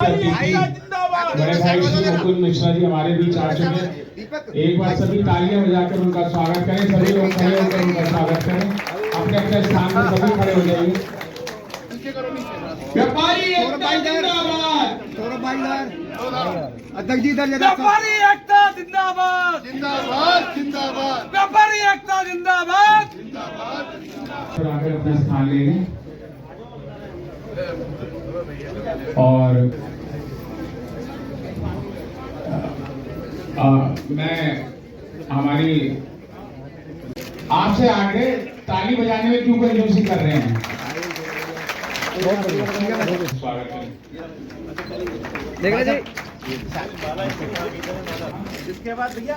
बड़े भाई श्री मुकुंद मिश्रा जी हमारे बीच आ चुके हैं। एक बार सभी तालियां बजाकर उनका स्वागत करें। सभी लोग खड़े होकर उनका स्वागत करें। अपने अपने स्थान पर सभी खड़े हो जाइए। व्यापारी एकता जिंदाबाद। अध्यक्ष जी इधर व्यापारी एकता जिंदाबाद जिंदाबाद जिंदाबाद व्यापारी एकता जिंदाबाद आकर अपना स्थान ले लें और मैं हमारी आपसे आगे ताली बजाने में क्यों कंजूसी कर रहे हैं। स्वागत है। देख रहे जी। इसके बाद भैया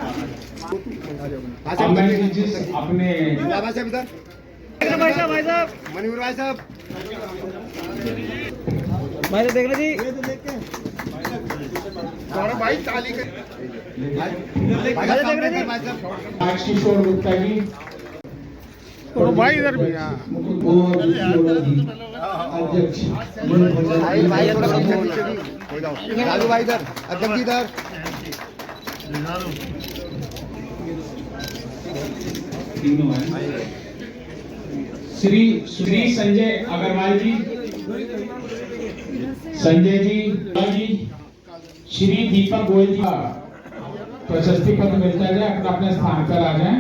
अपने भाई साहब मनीवर भाई साहब देख रहे जी। भाई ताली के किशोर गुप्ता जी भाई इधर भी अध्यक्ष लालू भाई इधर अध्यक्ष जी इधर श्री श्री संजय अग्रवाल जी, संजय जी, श्री दीपक गोयल जी का प्रशस्ति पत्र मिलता है। अपना अपने स्थान पर आ जाएं।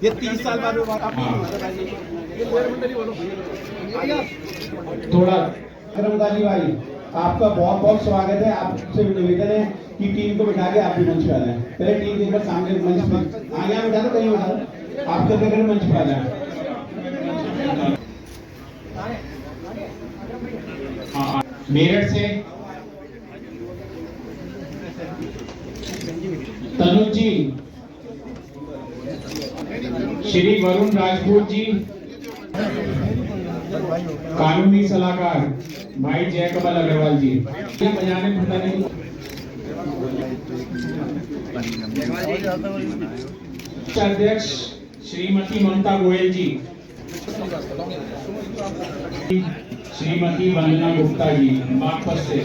ये 30 साल बाद थोड़ा करमदारी भाई आपका बहुत बहुत स्वागत है। आपसे निवेदन है कि टीम को बिठा के आप भी मंच पे आ जाएं। पहले टीम एक बार सामने मंच पे यहाँ बिठा दो, कहीं बिठा दो, आप करके मंच पे आ जाएं। हाँ, मेरठ से तनुज जी, श्री वरुण राजपूत जी, कानूनी सलाहकार भाई जय कमल अग्रवाल जी, बजाने अध्यक्ष श्रीमती ममता गोयल जी, श्रीमती वंदना गुप्ता जी बागपत से,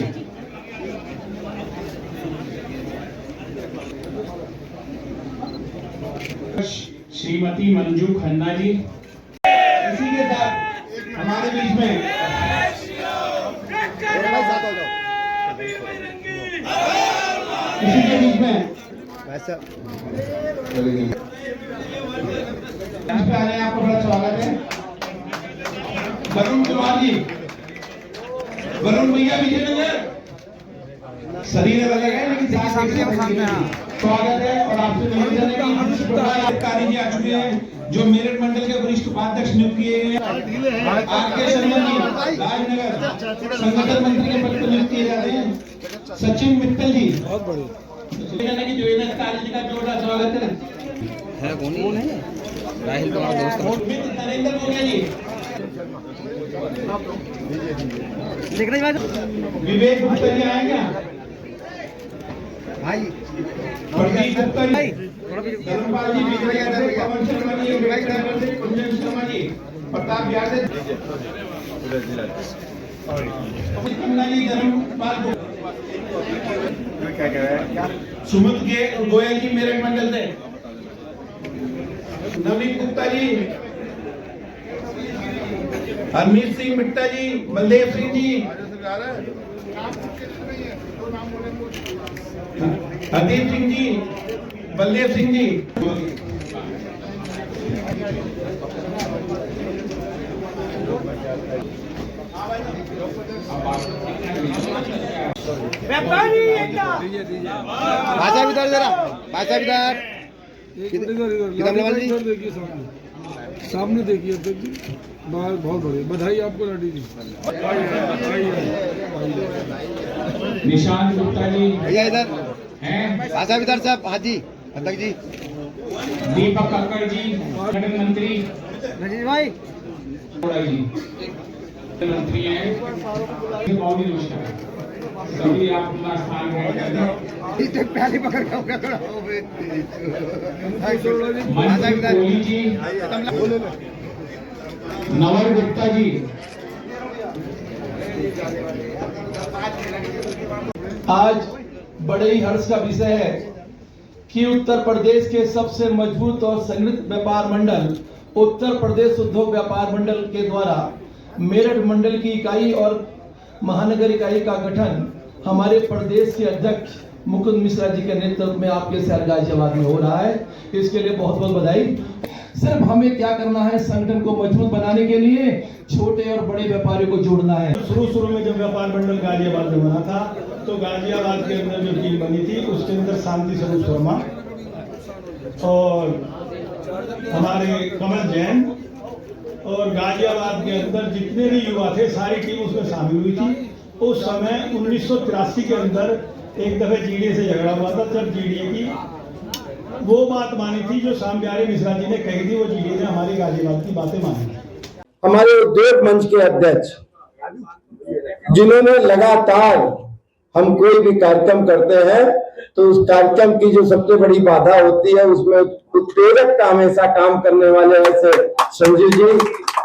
श्रीमती मंजू खन्ना जी। इसी के साथ हमारे बीच में आपको बड़ा स्वागत है। वरुण कुमार जी, वरुण भैया विजयनगर शरीर अलग है लेकिन स्वागत है। और आपसे निवेदन है कि अधिकारी जी आ चुके हैं जो मेरठ मंडल के वरिष्ठ उपाध्यक्ष नियुक्त किए गए हैं। आर.के. शर्मा जी राजनगर संगठन मंत्री के पद पर नियुक्त किए जाते हैं। सचिन मित्तल जी बहुत बड़े जो अधिकारी जी का जोरदार स्वागत है। कौन है राहिल तुम्हारा दोस्त नरेंद्र मोदी जी, देख रहे विवेक गुप्ता जी आएंगे भाई प्रदीप गुप्ता जी, धर्मपाल जी, विजय यादव, पवन शर्मा जी, कुंजन शर्मा जी, प्रताप यादव, खन्ना जी, धर्मपाल, सुमित गोयल जी मेरठ मंडल से, नवीन गुप्ता जी, हरमीत सिंह मिट्टा जी, बलदेव सिंह जी, हरदीप सिंह जी, बलदेव सिंह जी, व्यापारी एकता भाषा विदार जरा भाषा विदार देखिए सामने देखिए अध्यक्ष जी, बहुत बढ़िया बधाई आपको लाडी जी। निशांत गुप्ता जी भैया इधर हैं, भाषा विदार साहब हाजी अध्यक्ष जी, दीपक कक्कड़ जी संगठन मंत्री, रजनी भाई जी मंत्री हैं। सभी आप अपना स्थान ग्रहण कर लें। पहले पकड़ के खड़ा हो मनप्रीत कोहली जी, नवर गुप्ता जी, आज बड़े ही हर्ष का विषय है कि उत्तर प्रदेश के सबसे मजबूत और संगठित व्यापार मंडल उत्तर प्रदेश उद्योग व्यापार मंडल के द्वारा मेरठ मंडल की इकाई और महानगर इकाई का गठन हमारे प्रदेश के अध्यक्ष मुकुंद मिश्रा जी के नेतृत्व में आपके शहर गाजियाबाद में हो रहा है। इसके लिए बहुत बहुत बधाई। सिर्फ हमें क्या करना है, संगठन को मजबूत बनाने के लिए छोटे और बड़े व्यापारियों को जोड़ना है। शुरू में जब व्यापार मंडल गाजियाबाद में बना था तो गाजियाबाद के अंदर जो टीम बनी थी उसके अंदर शांति स्वरूप शर्मा और हमारे कमल जैन और गाजियाबाद के अंदर जितने भी युवा थे सारी टीम उसमें शामिल हुई थी। उस समय 1983 के अंदर एक दफे जीडीए से झगड़ा हुआ था, जब जीडीए की वो बात मानी थी जो श्याम बिहारी मिश्रा जी ने कही थी, वो जीडीए ने हमारी गाजियाबाद की बातें मानी थी। हमारे उद्योग मंच के अध्यक्ष जिन्होंने लगातार हम कोई भी कार्यक्रम करते हैं तो उस कार्यक्रम की जो सबसे बड़ी बाधा होती है उसमें उत्प्रेरक का हमेशा काम करने वाले ऐसे संजीव जी,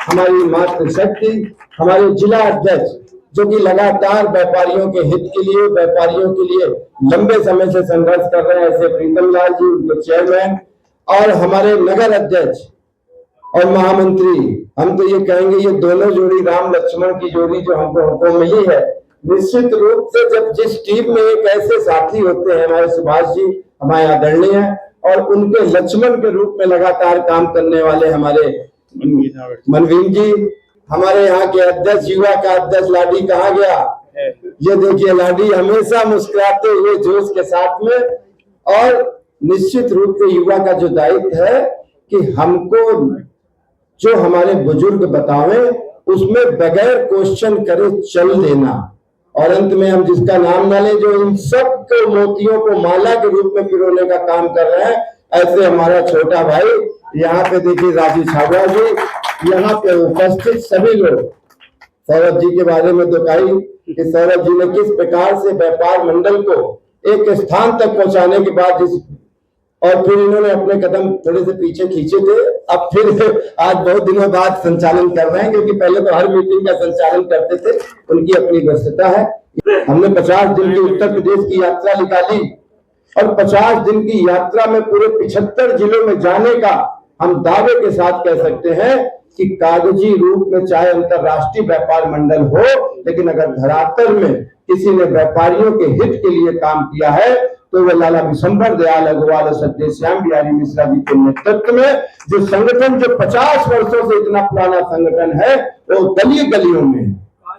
हमारी मातृशक्ति, हमारे जिला अध्यक्ष जो कि लगातार व्यापारियों के हित के लिए, व्यापारियों के लिए लंबे समय से संघर्ष कर रहे हैं, ऐसे प्रीतम लाल जी उनके चेयरमैन, और हमारे नगर अध्यक्ष और महामंत्री। हम तो ये कहेंगे ये दोनों जोड़ी, राम लक्ष्मण की जोड़ी जो हमको मिली है। निश्चित रूप से जब जिस टीम में एक ऐसे साथी होते हैं, हमारे सुभाष जी हमारे आदरणीय हैं, और उनके लक्ष्मण के रूप में लगातार काम करने वाले हमारे मनवीन जी, हमारे यहाँ के अध्यक्ष, युवा का अध्यक्ष लाडी कहाँ गया? ये देखिए लाडी हमेशा मुस्कुराते हुए जोश के साथ में। और निश्चित रूप से युवा का जो दायित्व है कि हमको जो हमारे बुजुर्ग बतावे उसमें बगैर क्वेश्चन करे चल देना, और अंत में हम जिसका नाम न लें, जो इन सब के मोतियों को माला के रूप में पिरोने का काम कर रहे हैं, ऐसे हमारा छोटा भाई यहाँ पे देखिए राजू छाबड़ा जी, यहाँ पे उपस्थित सभी लोग। सौरभ जी के बारे में तो कही कि सौरभ जी ने किस प्रकार से व्यापार मंडल को एक स्थान तक पहुंचाने के बाद और फिर इन्होंने अपने कदम थोड़े से पीछे खींचे थे, अब फिर आज बहुत दिनों बाद संचालन कर रहे हैं, क्योंकि पहले तो हर मीटिंग का संचालन करते थे, उनकी अपनी व्यस्तता है। हमने 50 दिन की उत्तर प्रदेश की यात्रा निकाली और 50 दिन की यात्रा में पूरे 75 जिलों में जाने का हम दावे के साथ कह सकते हैं कि कागजी रूप में चाहे अंतरराष्ट्रीय व्यापार मंडल हो, लेकिन अगर धरातल में किसी ने व्यापारियों के हित के लिए काम किया है तो वह लाला विशंबर दयाल अग्रवाल और सत्य श्याम बिहारी मिश्रा जी के नेतृत्व में जो संगठन जो 50 वर्षों से इतना पुराना संगठन है, वो गली गलियों में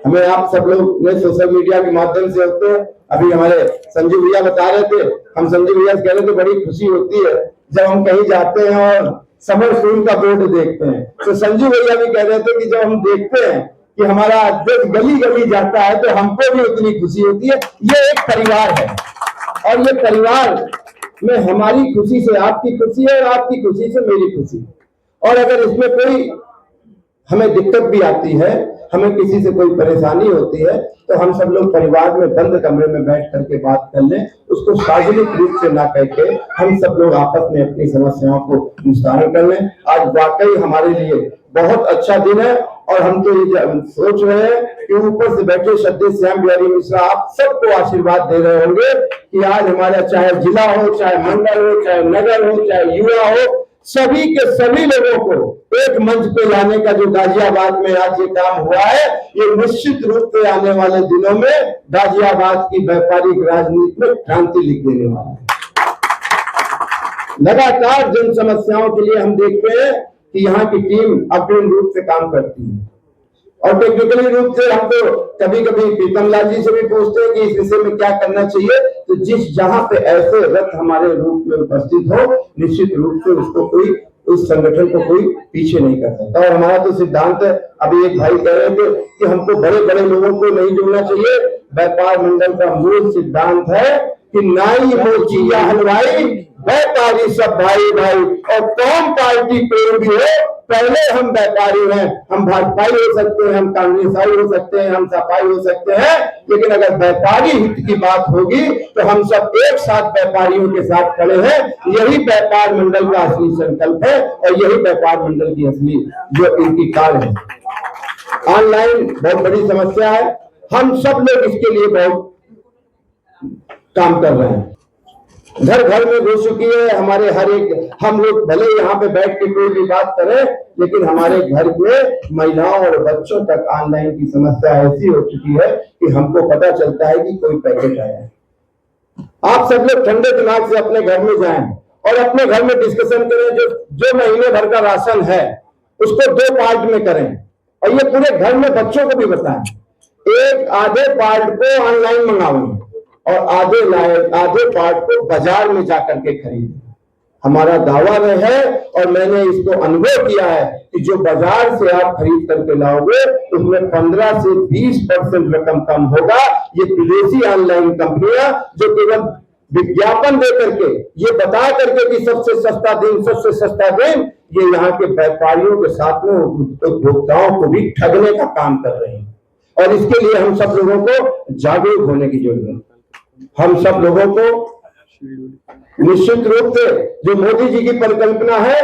हमें आप सब लोग ने सोशल मीडिया के माध्यम से होते हैं। अभी हमारे संजीव भैया बता रहे थे, हम संजीव भैया से कह रहे थे बड़ी खुशी होती है जब हम कहीं जाते हैं और समर स्कूल का बोर्ड देखते हैं। तो संजीव भैया भी कह रहे थे कि जब हम देखते हैं कि हमारा अध्यक्ष गली गली जाता है तो हमको भी उतनी खुशी होती है। ये एक परिवार है और ये परिवार में हमारी खुशी से आपकी खुशी है और आपकी खुशी से मेरी खुशी। और अगर इसमें कोई हमें दिक्कत भी आती है, हमें किसी से कोई परेशानी होती है, तो हम सब लोग परिवार में बंद कमरे में बैठ करके बात कर लें, उसको सार्वजनिक रूप से ना कहके हम सब लोग आपस में अपनी समस्याओं को निस्तारण कर लें। आज वाकई हमारे लिए बहुत अच्छा दिन है और हम तो ये सोच रहे हैं कि ऊपर से बैठे श्रद्धेय श्याम बिहारी मिश्रा आप सबको आशीर्वाद दे रहे होंगे कि आज हमारा चाहे जिला हो, चाहे मंडल हो, चाहे नगर हो, चाहे युवा हो, सभी के सभी लोगों को एक मंच पे लाने का जो गाजियाबाद में आज ये काम हुआ है, ये निश्चित रूप से आने वाले दिनों में गाजियाबाद की व्यापारिक राजनीति में क्रांति लिख देने वाला है। लगातार जन समस्याओं के लिए हम देखते हैं कि यहाँ की टीम अग्रिम रूप से काम करती है और टेक्निकली रूप से हम तो कभी कभी प्रीतम लाल जी से भी पूछते हैं कि इस विषय में क्या करना चाहिए। तो जिस जहां पे ऐसे रथ हमारे रूप में उपस्थित हो, निश्चित रूप से उसको कोई उस संगठन को कोई पीछे नहीं कर सकता। और हमारा तो सिद्धांत है, अभी एक भाई कह रहे थे कि हमको बड़े बड़े लोगों को नहीं जोड़ना चाहिए। व्यापार मंडल का मूल सिद्धांत है कि नाई हो चिया हलवाई, व्यापारी सब भाई भाई, और कौन पार्टी कोई भी हो पहले हम व्यापारी हैं, हम भाजपाई हो सकते हैं, हम कांग्रेसाई हो सकते हैं, हम सपाई हो सकते हैं, लेकिन अगर व्यापारी हित की बात होगी तो हम सब एक साथ व्यापारियों के साथ खड़े हैं। यही व्यापार मंडल का असली संकल्प है और यही व्यापार मंडल की असली जो इनकी कार्य है। ऑनलाइन बहुत बड़ी समस्या है, हम सब लोग इसके लिए बहुत काम कर रहे हैं। घर घर में घुस चुकी है हमारे हर एक, हम लोग भले यहाँ पे बैठ के कोई भी बात करें, लेकिन हमारे घर में महिलाओं और बच्चों तक ऑनलाइन की समस्या ऐसी हो चुकी है कि हमको पता चलता है कि कोई पैकेट आया है। आप सब लोग ठंडे दिमाग से अपने घर में जाएं और अपने घर में डिस्कशन करें, जो महीने भर का राशन है उसको 2 पार्ट में करें और ये पूरे घर में बच्चों को भी बताएं। एक आधे पार्ट को ऑनलाइन मंगाओ और आधे पार्ट को बाजार में जाकर के खरीदें। हमारा दावा है और मैंने इसको अनुभव किया है कि जो बाजार से आप खरीद करके लाओगे उसमें 15 से 20% रकम कम होगा। ये विदेशी ऑनलाइन कंपनियां जो केवल विज्ञापन दे करके ये बता करके कि सबसे सस्ता दिन, ये यहाँ के व्यापारियों के साथ में उपभोक्ताओं को भी ठगने का काम कर रहे हैं और इसके लिए हम सब लोगों को जागरूक होने की जरूरत है। हम सब लोगों को निश्चित रूप से जो मोदी जी की परिकल्पना है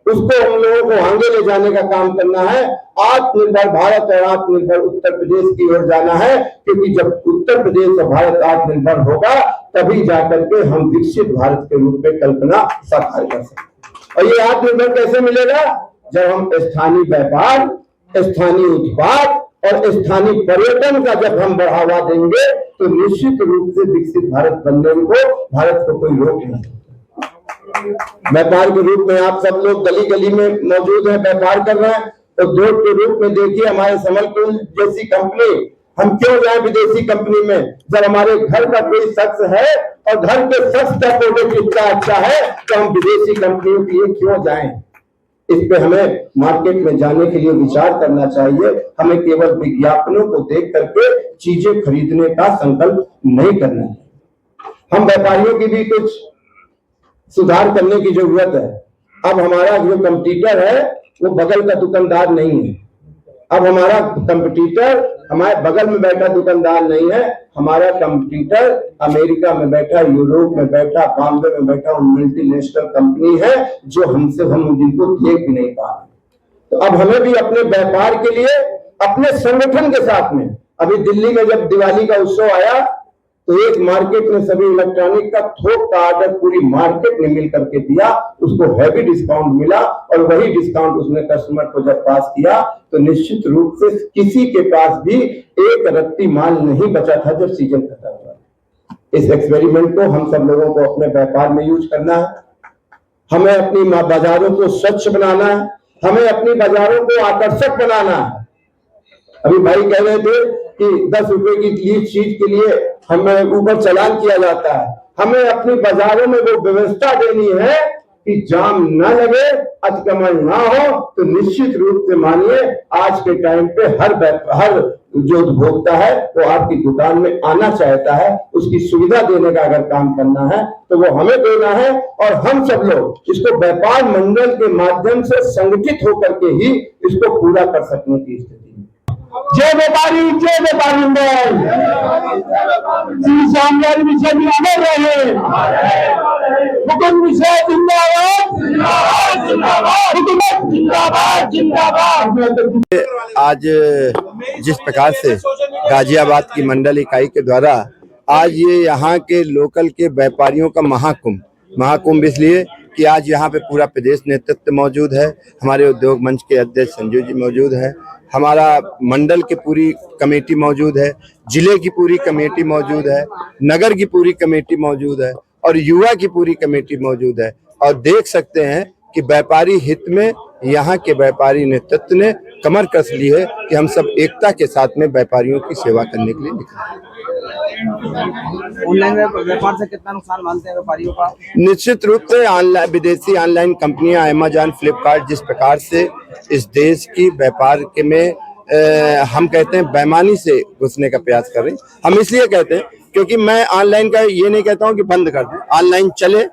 उसको हम लोगों को आगे ले जाने का काम करना है। आत्मनिर्भर भारत और आत्मनिर्भर उत्तर प्रदेश की ओर जाना है, क्योंकि जब उत्तर प्रदेश और भारत आत्मनिर्भर होगा तभी जाकर के हम विकसित भारत के रूप में कल्पना साकार कर सकते हैं। और ये आत्मनिर्भर कैसे मिलेगा? जब हम स्थानीय व्यापार, स्थानीय उत्पाद और स्थानीय पर्यटन का जब हम बढ़ावा देंगे तो निश्चित रूप से विकसित भारत बनने को भारत को कोई रोक नहीं। व्यापार के रूप में आप सब लोग गली गली में मौजूद हैं, व्यापार कर रहे हैं। उद्योग के रूप में देखिए हमारे समरकुल जैसी कंपनी, हम क्यों जाए विदेशी कंपनी में जब हमारे घर का कोई शख्स है और घर के शख्स का प्रोडक्ट इतना अच्छा है तो हम विदेशी कंपनियों के लिए क्यों जाएं? इस पे हमें मार्केट में जाने के लिए विचार करना चाहिए। हमें केवल विज्ञापनों को देख करके चीजें खरीदने का संकल्प नहीं करना है। हम व्यापारियों की भी कुछ सुधार करने की जरूरत है। अब हमारा जो कंपटीटर है वो बगल का दुकानदार नहीं है। अब हमारा कंपटीटर हमारे बगल में बैठा दुकानदार नहीं है, हमारा कंपटीटर अमेरिका में बैठा, यूरोप में बैठा, बॉम्बे में बैठा मल्टीनेशनल कंपनी है जो हम जिनको देख भी नहीं पा रहे। तो अब हमें भी अपने व्यापार के लिए अपने संगठन के साथ में, अभी दिल्ली में जब दिवाली का उत्सव आया तो एक मार्केट में सभी इलेक्ट्रॉनिक का थोक का ऑर्डर पूरी मार्केट ने मिल करके दिया, उसको हैवी डिस्काउंट मिला और वही डिस्काउंट उसने कस्टमर को जब पास किया तो निश्चित रूप से किसी के पास भी एक रत्ती माल नहीं बचा था जब सीजन खत्म हुआ। इस एक्सपेरिमेंट को हम सब लोगों को अपने व्यापार में यूज करना है। हमें अपनी बाजारों को स्वच्छ बनाना है, हमें अपनी बाजारों को आकर्षक बनाना है। अभी भाई कह रहे थे कि 10 रुपए की चीज के लिए हमें ऊपर चालान किया जाता है। हमें अपनी बाजारों में वो व्यवस्था देनी है कि जाम न लगे, अतिक्रमण ना हो। तो निश्चित रूप से मानिए आज के टाइम पे हर जो उपभोक्ता है वो आपकी दुकान में आना चाहता है, उसकी सुविधा देने का अगर काम करना है तो वो हमें देना है और हम सब लोग इसको व्यापार मंडल के माध्यम से संगठित होकर के ही इसको पूरा कर सकने की स्थिति। जय व्यापारी मंडल, सामने विषय भी अमर रहे, हुकुम विषय जिंदाबाद। आज जिस प्रकार से गाजियाबाद की मंडल इकाई के द्वारा आज ये यहाँ के लोकल के व्यापारियों का महाकुंभ इसलिए कि आज यहाँ पे पूरा प्रदेश नेतृत्व मौजूद है। हमारे उद्योग मंच के अध्यक्ष संजू जी मौजूद है, हमारा मंडल की पूरी कमेटी मौजूद है, जिले की पूरी कमेटी मौजूद है, नगर की पूरी कमेटी मौजूद है और युवा की पूरी कमेटी मौजूद है। और देख सकते हैं कि व्यापारी हित में यहाँ के व्यापारी नेतृत्व ने कमर कस ली है कि हम सब एकता के साथ में व्यापारियों की सेवा करने के लिए निकले। ऑनलाइन व्यापार से कितना नुकसान मानते हैं व्यापारियों का? निश्चित रूप से ऑनलाइन विदेशी ऑनलाइन कंपनियां अमेजॉन, फ्लिपकार्ट जिस प्रकार से इस देश की व्यापार के में हम कहते हैं बेईमानी से घुसने का प्रयास कर रहे हैं। हम इसलिए कहते हैं क्योंकि मैं ऑनलाइन का ये नहीं कहता हूँ कि बंद कर दें, ऑनलाइन चले,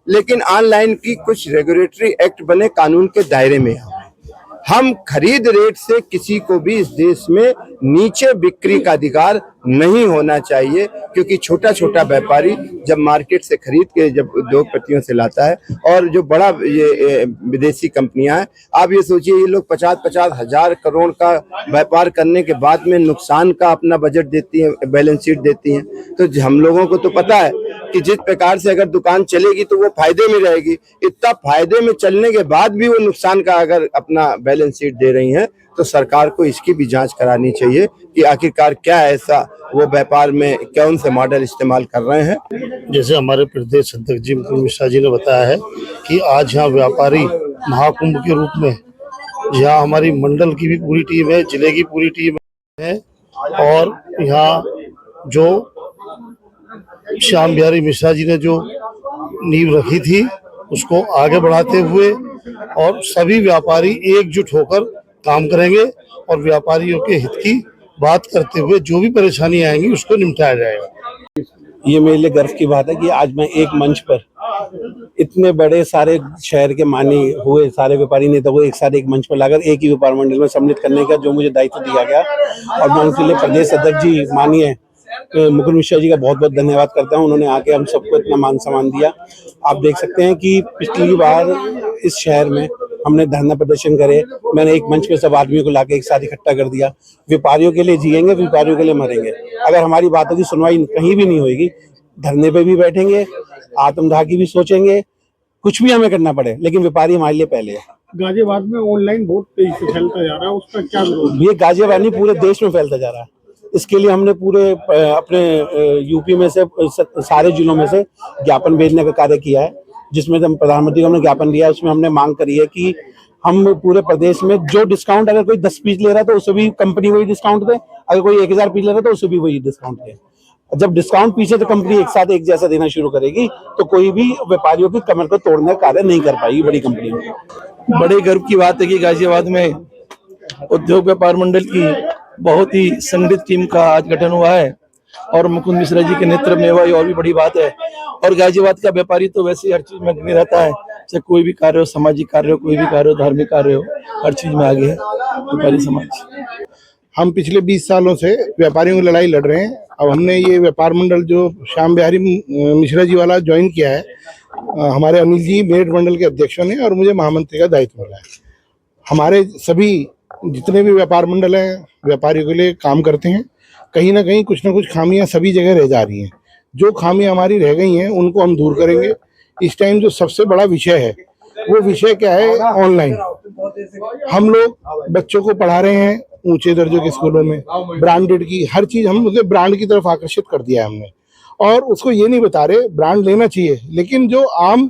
लेकिन ऑनलाइन की कुछ रेगुलेटरी एक्ट बने, कानून के दायरे में आए। हम खरीद रेट से किसी को भी इस देश में नीचे बिक्री का अधिकार नहीं होना चाहिए, क्योंकि छोटा छोटा व्यापारी जब मार्केट से खरीद के जब उद्योगपतियों से लाता है, और जो बड़ा ये विदेशी कंपनियां हैं, आप ये सोचिए ये लोग 50-50 हजार करोड़ का व्यापार करने के बाद में नुकसान का अपना बजट देती हैं, बैलेंस शीट देती हैं। तो हम लोगों को तो पता है कि जिस प्रकार से अगर दुकान चलेगी तो वो फायदे में रहेगी, इतना फायदे में चलने के बाद भी वो नुकसान का अगर अपना बैलेंस शीट दे रही हैं, तो सरकार को इसकी भी जांच करानी चाहिए कि आखिरकार क्या ऐसा वो व्यापार में कौन से मॉडल इस्तेमाल कर रहे हैं। जैसे हमारे प्रदेश अध्यक्ष जी मुकुल मिश्रा जी ने बताया है कि आज यहाँ व्यापारी महाकुंभ के रूप में यहाँ हमारी मंडल की भी पूरी टीम है, जिले की पूरी टीम है, और यहाँ जो श्याम बिहारी मिश्रा जी ने जो नींव रखी थी उसको आगे बढ़ाते हुए और सभी व्यापारी एकजुट होकर काम करेंगे और व्यापारियों के हित की बात करते हुए जो भी परेशानी आएंगी उसको निपटाया जाएगा। ये मेरे लिए गर्व की बात है कि आज मैं एक मंच पर इतने बड़े सारे शहर के मानी हुए सारे व्यापारी नेता को एक साथ एक मंच पर लाकर एक ही व्यापार मंडल में सम्मिलित करने का जो मुझे दायित्व दिया गया, और मैं उनके लिए प्रदेश अध्यक्ष जी माननीय मुकुल मिश्रा जी का बहुत बहुत धन्यवाद करता हूं। उन्होंने आके हम सबको इतना मान सम्मान दिया। आप देख सकते हैं कि पिछली बार इस शहर में हमने धरना प्रदर्शन करे, मैंने एक मंच पे सब आदमियों को लाके एक साथ इकट्ठा कर दिया। व्यापारियों के लिए जिएंगे, व्यापारियों के लिए मरेंगे। अगर हमारी बातों की सुनवाई कहीं भी नहीं होगी, धरने पे भी बैठेंगे, आत्मदाह की भी सोचेंगे, कुछ भी हमें करना पड़े, लेकिन व्यापारी हमारे लिए पहले है। गाजियाबाद में ऑनलाइन बहुत तेजी से फैलता जा रहा है, उसका क्या विरोध? ये गाजियाबाद नहीं पूरे देश में फैलता जा रहा है। इसके लिए हमने पूरे अपने यूपी में से सारे जिलों में से ज्ञापन भेजने का कार्य किया है, जिसमें हम प्रधानमंत्री को हमने ज्ञापन दिया है। उसमें हमने मांग करी है कि हम पूरे प्रदेश में जो डिस्काउंट, अगर कोई 10 पीस ले रहा है तो उसे भी कंपनी वही डिस्काउंट दे, अगर कोई 1000 पीस ले रहा है तो उसे भी वही डिस्काउंट दे। जब डिस्काउंट पीछे तो कंपनी एक साथ एक जैसा देना शुरू करेगी तो कोई भी व्यापारियों की कमर को तोड़ने का कार्य नहीं कर पाएगी बड़ी कंपनी। बड़े गर्व की बात है कि गाजियाबाद में उद्योग व्यापार मंडल की बहुत ही संगठित टीम का आज गठन हुआ है, और मुकुल मिश्रा जी के नेतृत्व में हुआ, ये और भी बड़ी बात है। और गाजियाबाद का व्यापारी तो वैसे ही हर चीज में आगे रहता है, चाहे कोई भी कार्य हो, सामाजिक कार्य हो, कोई भी कार्य हो, धार्मिक कार्य हो, हर चीज में आगे है व्यापारी समाज। हम पिछले 20 सालों से व्यापारियों की लड़ाई लड़ रहे हैं। अब हमने ये व्यापार मंडल जो श्याम बिहारी मिश्रा जी वाला ज्वाइन किया है, हमारे अनिल जी मेरठ मंडल के अध्यक्षों ने, और मुझे महामंत्री का दायित्व मिला है। हमारे सभी जितने भी व्यापार मंडल हैं व्यापारियों के लिए काम करते हैं। कहीं ना कहीं कुछ ना कुछ खामियां सभी जगह रह जा रही हैं। जो खामियां हमारी रह गई हैं उनको हम दूर करेंगे। इस टाइम जो सबसे बड़ा विषय है वो विषय क्या है? ऑनलाइन। हम लोग बच्चों को पढ़ा रहे हैं ऊंचे दर्जे के स्कूलों में, ब्रांडेड की हर चीज हम उसे ब्रांड की तरफ आकर्षित कर दिया है हमने, और उसको ये नहीं बता रहे ब्रांड लेना चाहिए, लेकिन जो आम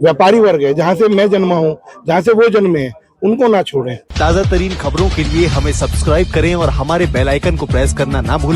व्यापारी वर्ग है, जहाँ से मैं जन्मा हूँ, जहाँ से वो जन्मे हैं, उनको ना छोड़ें। ताजा तरीन खबरों के लिए हमें सब्सक्राइब करें और हमारे बेल आइकन को प्रेस करना ना भूलें।